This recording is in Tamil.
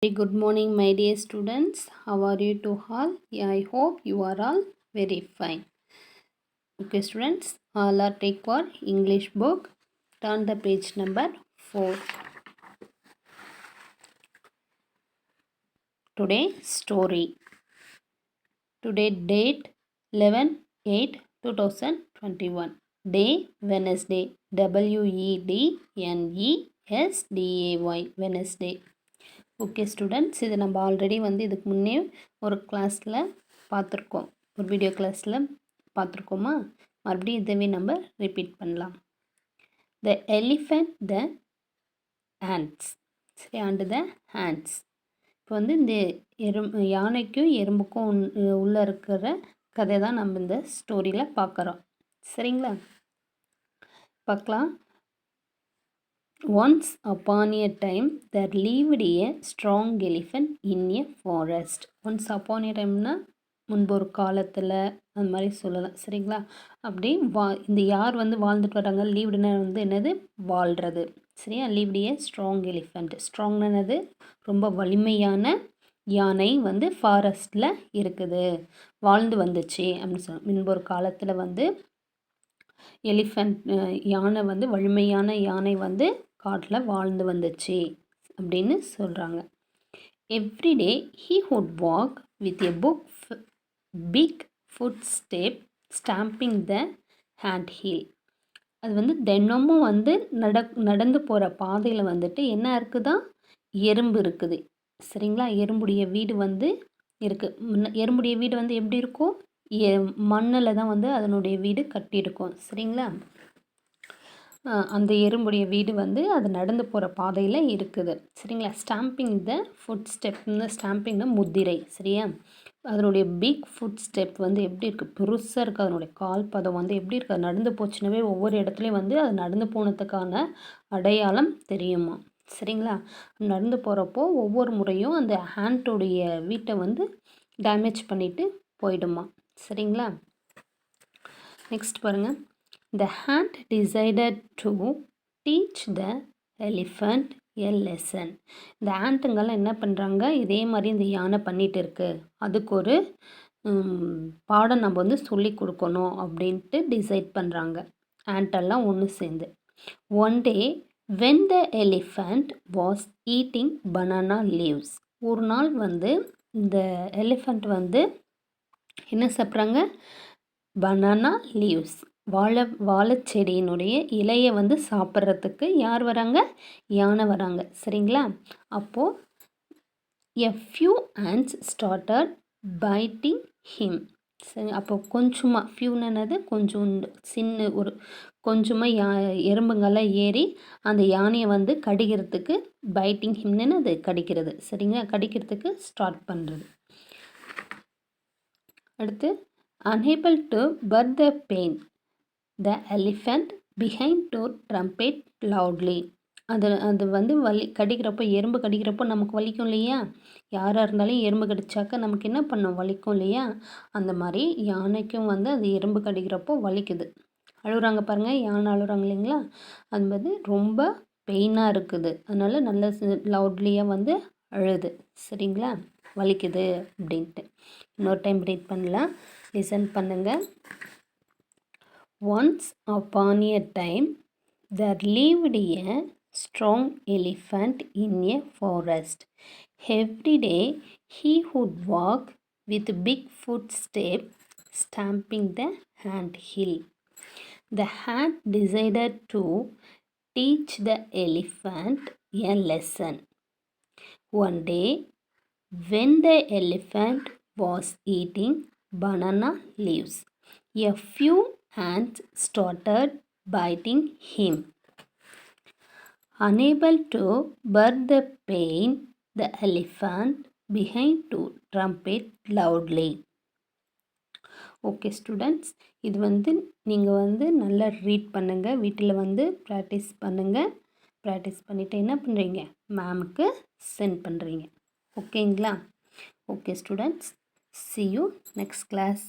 Very good morning, my dear students. How are you to all? I hope you are all very fine. Okay, students, all are take for English book. Turn the page number 4. Today story. Today date 11/8/2021. Day Wednesday. WEDNESDAY Wednesday. Okay students, இது நம்ம ஆல்ரெடி இதுக்கு முன்னே ஒரு கிளாஸில் பார்த்துருக்கோம், ஒரு வீடியோ கிளாஸில் பார்த்துருக்கோமா? மறுபடியும் இதவே நம்ம ரிப்பீட் பண்ணலாம். த எலிஃபண்ட் த ஆண்ட்ஸ், சரி, அண்டு த ஹேண்ட்ஸ். இப்போ இந்த யானைக்கும் எறும்புக்கும் உள்ளே இருக்கிற கதை தான் நம்ம இந்த ஸ்டோரியில் பார்க்குறோம். சரிங்களா? பார்க்கலாம். Once upon a time there lived a strong elephant in a forest. Once upon a timeனா முன்பு ஒரு காலத்தில் அந்த மாதிரி சொல்லலாம். சரிங்களா? அப்படி இந்த யார் வாழ்ந்துட்டு வராங்க? லீவ்டுனா என்னது? வாழ்கிறது. சரியா? Lived a strong elephant. ஸ்ட்ராங்னது ரொம்ப வலிமையான யானை ஃபாரஸ்ட்டில் இருக்குது, வாழ்ந்து வந்துச்சு அப்படின்னு சொல்ல. முன்பு ஒரு காலத்தில் எலிஃபண்ட் யானை வலிமையான யானை காட்டில் வாழ்ந்து வந்துச்சு அப்படின்னு சொல்கிறாங்க. Everyday he would walk with a big footstep stamping the hand heel. அது தினமும் நடந்து போகிற பாதையில் என்ன இருக்குதா? எறும்பு இருக்குது. சரிங்களா? எறும்புடைய வீடு இருக்குது. எறும்புடைய வீடு எப்படி இருக்கும்? மண்ணில் தான் அதனுடைய வீடு கட்டியிருக்கும். சரிங்களா? அந்த எறும்புடைய வீடு அது நடந்து போகிற பாதையில் இருக்குது. சரிங்களா? ஸ்டாம்பிங் த ஃபுட் ஸ்டெப்னு, ஸ்டாம்பிங்னா முத்திரை. சரியா? அதனுடைய பிக் ஃபுட் ஸ்டெப் எப்படி இருக்குது? பெருசாக இருக்குது. அதனுடைய கால் பதம் எப்படி இருக்குது? நடந்து போச்சுனாவே ஒவ்வொரு இடத்துலையும் அது நடந்து போனதுக்கான அடையாளம் தெரியுமா? சரிங்களா? நடந்து போகிறப்போ ஒவ்வொரு முறையும் அந்த ஹேண்டோடைய வீட்டை டேமேஜ் பண்ணிவிட்டு போயிடுமா. சரிங்களா? நெக்ஸ்ட் பாருங்கள். The hand decided to teach the elephant a lesson. இந்த ஆண்ட்டுங்கெல்லாம் என்ன பண்ணுறாங்க? இதே மாதிரி இந்த யானை பண்ணிகிட்டு இருக்கு, அதுக்கு ஒரு பாடம் நம்ம சொல்லி கொடுக்கணும் அப்படின்ட்டு டிசைட் பண்ணுறாங்க ஆண்டெல்லாம் ஒன்று சேர்ந்து. One day when the elephant was eating banana leaves. ஒரு நாள் இந்த எலிஃபண்ட் என்ன சாப்பிட்றாங்க? பனானா லீவ்ஸ், வாழைச்செடியினுடைய இலையை சாப்பிட்றதுக்கு யார் வராங்க? யானை வராங்க. சரிங்களா? அப்போது a few ants started biting him. சரி, அப்போ கொஞ்சமாக, ஃபியூனது கொஞ்சம் கொஞ்சமாக எறும்புங்கெல்லாம் ஏறி அந்த யானையை கடிக்கிறதுக்கு, பைட்டிங் ஹிம்னு அது கடிக்கிறது. சரிங்களா? கடிக்கிறதுக்கு ஸ்டார்ட் பண்ணுறது. அடுத்து, unable to bear the pain, the elephant began to trumpet loudly. அது கடிக்கிறப்போ, எறும்பு கடிக்கிறப்போ நமக்கு வலிக்கும் இல்லையா? யாராக இருந்தாலும் எறும்பு கடிச்சாக்க நமக்கு என்ன பண்ணும்? வலிக்கும் இல்லையா? அந்த மாதிரி யானைக்கும் அது எறும்பு கடிக்கிறப்போ வலிக்குது. அழுகுறாங்க பாருங்கள், யானை அழுகுறாங்க இல்லைங்களா? அது ரொம்ப பெயினாக இருக்குது. அதனால் நல்ல லவுட்லியாக அழுது. சரிங்களா? வலிக்குது அப்படின்ட்டு. இன்னொரு டைம் ரீட் பண்ணலாம், லிசன் பண்ணுங்கள். Once upon a time there lived a strong elephant in a forest. Every day he would walk with big footsteps stamping the ant hill. The ant decided to teach the elephant a lesson. One day when the elephant was eating banana leaves, a few ants started biting him. Unable to bear the pain, the elephant began to trumpet loudly. Okay students, இது நீங்கள் நல்லா ரீட் பண்ணுங்கள், வீட்டில் ப்ராக்டிஸ் பண்ணுங்கள். ப்ராக்டிஸ் பண்ணிவிட்டு என்ன பண்ணுறீங்க? மேமுக்கு சென்ட் பண்ணுறீங்க. ஓகேங்களா? Okay students, see you next class.